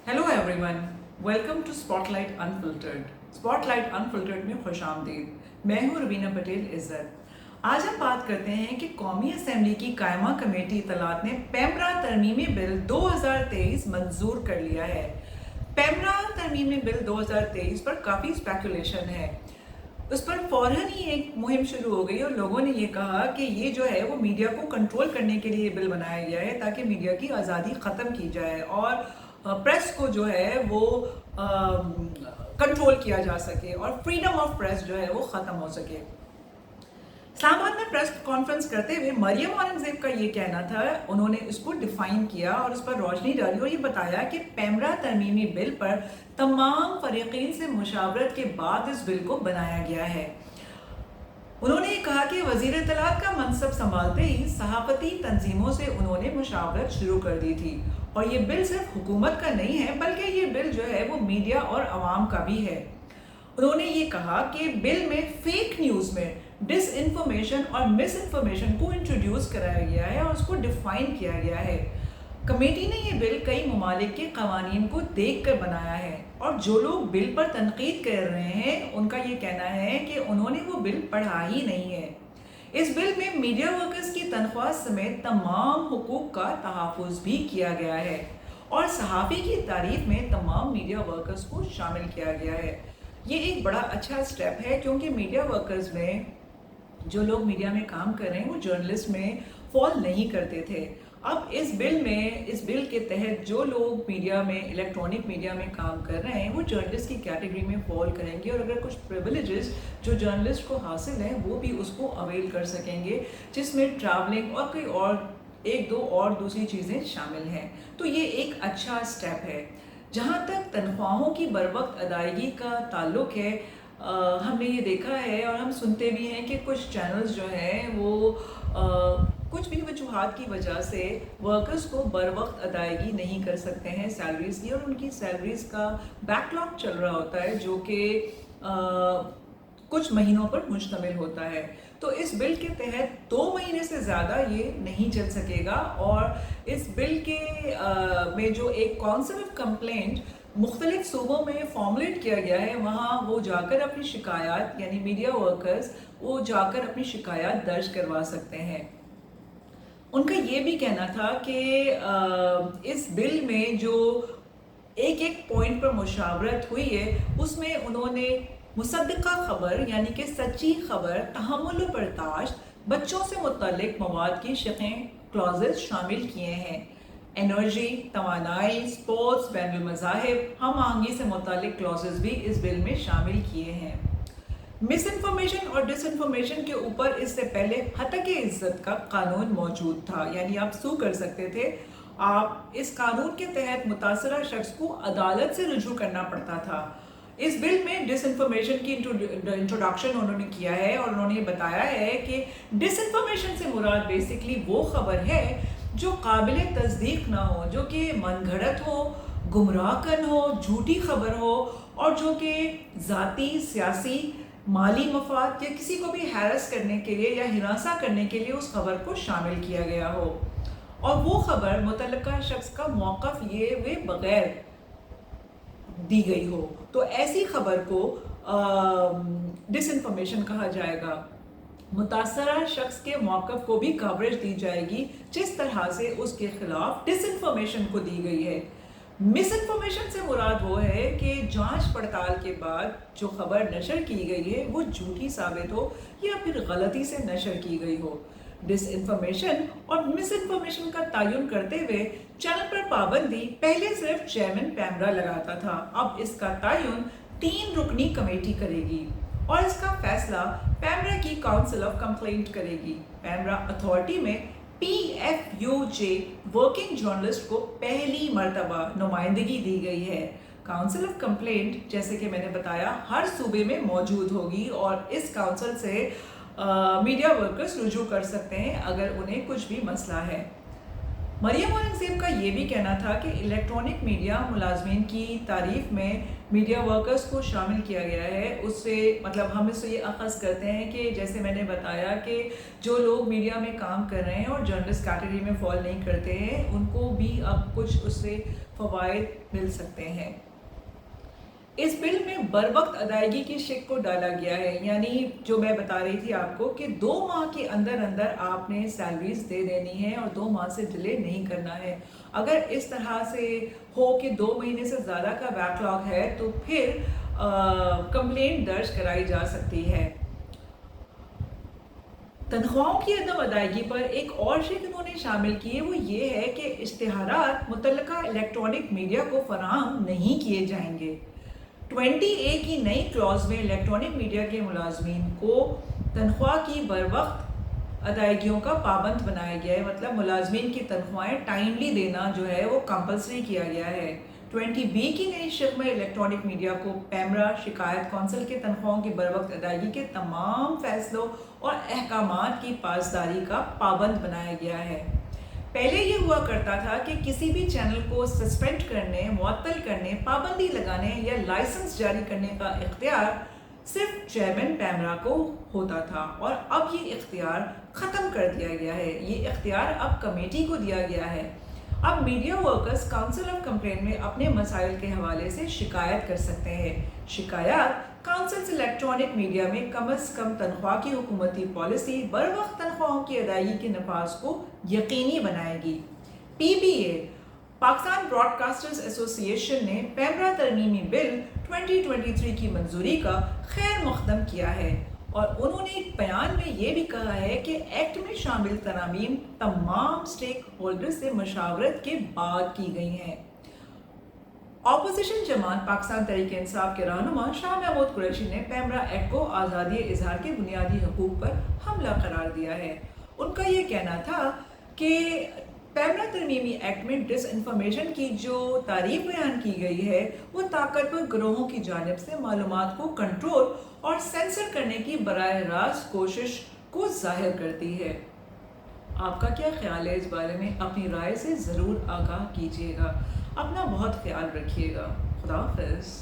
Hello everyone, welcome to Spotlight Unfiltered. Spotlight Unfiltered में खुश आमदीद। मैं हूँ रवीना पटेल इज़्ज़त। आज हम बात करते हैं कि कौमी असम्बली की कायमा कमेटी इत्तलात ने पैमरा तरमीमी बिल 2023 मंजूर कर लिया है। पैमरा तरमीमी बिल 2023 पर काफ़ी स्पेकुलेशन है। उस पर फ़ौरन ही एक मुहिम शुरू हो गई और लोगों ने ये कहा कि ये जो है वो मीडिया को कंट्रोल करने के लिए बिल बनाया गया है ताकि मीडिया की आज़ादी ख़त्म की जाए और प्रेस को जो है वो कंट्रोल किया जा सके और फ्रीडम ऑफ प्रेस जो है वो ख़त्म हो सके। इस्लामाबाद में प्रेस कॉन्फ्रेंस करते हुए मरियम औरंगजेब का ये कहना था, उन्होंने इसको डिफाइन किया और उस पर रोशनी डाली और ये बताया कि पैमरा तरमीमी बिल पर तमाम फरीकीन से मुशावरत के बाद इस बिल को बनाया गया है। उन्होंने ये कहा कि वज़ीर इत्तलात का मनसब संभालते ही सहाफ़ती तंजीमों से उन्होंने मुशावरत शुरू कर दी थी और ये बिल सिर्फ हुकूमत का नहीं है बल्कि ये बिल जो है वो मीडिया और आवाम का भी है। उन्होंने ये कहा कि बिल में फेक न्यूज़ में डिस इन्फॉर्मेशन और मिस इन्फॉर्मेशन को इंट्रोड्यूस कराया गया है और उसको डिफाइन किया गया है। कमेटी ने ये बिल कई ममालिक के कवानीन को देख कर बनाया है और जो लोग बिल पर तनकीद कर रहे हैं उनका ये कहना है कि उन्होंने वो बिल पढ़ा ही नहीं है। इस बिल में मीडिया वर्कर्स की तनख्वाह समेत तमाम हुकूक का तहफ़्फ़ुज़ भी किया गया है और सहाफ़ी की तारीफ में तमाम मीडिया वर्कर्स को शामिल किया गया है। ये एक बड़ा अच्छा स्टेप है क्योंकि मीडिया वर्कर्स में जो लोग मीडिया में काम कर रहे हैं वो जर्नलिस्ट में फॉल नहीं करते थे। अब इस बिल के तहत जो लोग मीडिया में इलेक्ट्रॉनिक मीडिया में काम कर रहे हैं वो जर्नलिस्ट की कैटेगरी में फॉल करेंगे और अगर कुछ प्रिविलेजेस जो जर्नलिस्ट को हासिल हैं वो भी उसको अवेल कर सकेंगे, जिसमें ट्रैवलिंग और कोई और एक दो और दूसरी चीज़ें शामिल हैं। तो ये एक अच्छा स्टेप है। जहाँ तक तनख्वाहों की बरवक्त अदायगी का ताल्लुक़ है, हमने ये देखा है और हम सुनते भी हैं कि कुछ चैनल्स जो हैं वो कुछ भी वजूहात की वजह से वर्कर्स को बर वक्त अदायगी नहीं कर सकते हैं सैलरीज़ की और उनकी सैलरीज़ का बैकलॉग चल रहा होता है जो कि कुछ महीनों पर मुश्तमिल होता है। तो इस बिल के तहत 2 महीने से ज़्यादा ये नहीं चल सकेगा और इस बिल के में जो एक काउंसिल ऑफ कंप्लेंट मुख्तलिफ सूबों में फॉर्मुलेट किया गया है, वहाँ वो जाकर अपनी शिकायत यानी मीडिया वर्कर्स वो जाकर अपनी शिकायत दर्ज करवा सकते हैं। उनका ये भी कहना था कि इस बिल में जो एक एक पॉइंट पर मुशावरत हुई है उसमें उन्होंने मुसद्दिक़ा खबर यानी कि सच्ची खबर, तहम्मुल बर्दाश्त, बच्चों से मुतल्लिक मवाद की शक़ें क्लॉजेस शामिल किए हैं। एनर्जी, तवानाई, स्पोर्ट्स, बैनुल मज़ाहिब, हम आहंगी से मुतल्लिक क्लॉजेस भी इस बिल में शामिल किए हैं। मिस इन्फॉर्मेशन और डिस इन्फॉर्मेशन के ऊपर इससे पहले हतके इज्जत का कानून मौजूद था, यानी आप सू कर सकते थे। आप इस कानून के तहत मुतासरा शख्स को अदालत से रुजू करना पड़ता था। इस बिल में डिस इन्फॉर्मेशन की इंट्रोडक्शन उन्होंने किया है और उन्होंने बताया है कि डिस इन्फॉर्मेशन से मुराद बेसिकली वो खबर है जो काबिल तस्दीक ना हो, जो कि मनगढ़ंत हो, गुमराहकन हो, झूठी खबर हो और जो कि ज़ाती, सियासी, माली मफाद या किसी को भी हैरस करने के लिए या हिरासा करने के लिए उस खबर को शामिल किया गया हो और वो खबर मुतल्लिका शख्स का मौक़िफ़ लिए हुए बगैर दी गई हो, तो ऐसी खबर को डिसइंफॉर्मेशन कहा जाएगा। मुतासरा शख्स के मौक़िफ़ को भी कवरेज दी जाएगी जिस तरह से उसके खिलाफ डिसइंफॉर्मेशन को दी गई है। मिस इन्फॉर्मेशन से मुराद वो है कि जांच पड़ताल के बाद जो खबर नशर की गई है वो झूठी साबित हो या फिर गलती से नशर की गई हो। डिस इन्फॉर्मेशन और मिस इन्फॉर्मेशन का तयन करते हुए चैनल पर पाबंदी पहले सिर्फ चेयरमैन पैमरा लगाता था, अब इसका तयन 3 रुकनी कमेटी करेगी और इसका फैसला पैमरा की काउंसिल ऑफ कंप्लेंट करेगी। पैमरा अथॉरिटी में PFUJ वर्किंग जर्नलिस्ट को पहली मर्तबा नुमाइंदगी दी गई है। काउंसिल ऑफ कंप्लेंट जैसे कि मैंने बताया हर सूबे में मौजूद होगी और इस काउंसिल से मीडिया वर्कर्स रुजू कर सकते हैं अगर उन्हें कुछ भी मसला है। मरियम औरंगजेब का ये भी कहना था कि इलेक्ट्रॉनिक मीडिया मुलाजमीन की तारीफ में मीडिया वर्कर्स को शामिल किया गया है। उससे मतलब हम इससे ये अखज़ करते हैं कि जैसे मैंने बताया कि जो लोग मीडिया में काम कर रहे हैं और जर्नलिस्ट कैटेगरी में फॉल नहीं करते हैं उनको भी अब कुछ उससे फवायद मिल सकते हैं। इस बिल में बरवक्त अदायगी की शिक को डाला गया है, यानी जो मैं बता रही थी आपको कि 2 माह के अंदर अंदर आपने सैलरीज दे देनी है और 2 माह से डिले नहीं करना है। अगर इस तरह से हो कि 2 महीने से ज़्यादा का बैकलॉग है तो फिर कंप्लेंट दर्ज कराई जा सकती है। तनख्वाहों की अदम अदायगी पर एक और शिक इन्होंने शामिल की है, वो ये है कि इश्तिहारात मुतल्लका इलेक्ट्रॉनिक मीडिया को फराहम नहीं किए जाएंगे। 20A की नई क्लॉज में इलेक्ट्रॉनिक मीडिया के मुलाजमीन को तनख्वाह की बरवक्त अदायगियों का पाबंद बनाया गया है, मतलब मुलाजमीन की तनख्वाहें टाइमली देना जो है वो कंपलसरी किया गया है। 20B की नई शिक में इलेक्ट्रॉनिक मीडिया को पैमरा शिकायत कौंसिल के तनख्वाहों की बरवक्त अदायगी के तमाम फैसलों और अहकामात की पासदारी का पाबंद बनाया गया है। पहले ये हुआ करता था कि किसी भी चैनल को सस्पेंड करने, मुअत्तल करने, पाबंदी लगाने या लाइसेंस जारी करने का इख्तियार सिर्फ चेयरमैन पैमरा को होता था और अब ये इख्तियार ख़त्म कर दिया गया है। ये इख्तियार अब कमेटी को दिया गया है। अब media workers council of complaint में अपने मसाइल के हवाले से शिकायत कर सकते हैं। शिकायत काउंसिल इलेक्ट्रॉनिक मीडिया में कम अज़ कम तनख्वाह की हुकूमती पॉलिसी बर वक्त तनख्वाहों की अदायगी के नफाज को यकीनी बनाएगी। PBA पाकिस्तान ब्रॉडकास्टर्स एसोसिएशन ने पैमरा तरमीमी बिल 2023 की मंजूरी का खैर मकदम किया है और उन्होंने एक बयान में ये भी कहा है कि एक्ट में शामिल तरामीम तमाम स्टेक होल्डर्स से मशावरत के बाद की गई हैं। अपोजिशन जमात पाकिस्तान तहरीक इंसाफ के रहनुमा शाह महमूद कुरैशी ने पैमरा एक्ट को आज़ादी इजहार के बुनियादी हकूक़ पर हमला करार दिया है। उनका ये कहना था कि पैमरा तरमीमी एक्ट में डिसइंफॉर्मेशन की जो तारीफ बयान की गई है वो ताकतवर ग्रोहों की जानिब से मालूमात को कंट्रोल और सेंसर करने की बराह रास्त कोशिश को जाहिर करती है। आपका क्या ख्याल है इस बारे में? अपनी राय से ज़रूर आगाह कीजिएगा। अपना बहुत ख्याल रखिएगा। खुदा हाफ़िज़।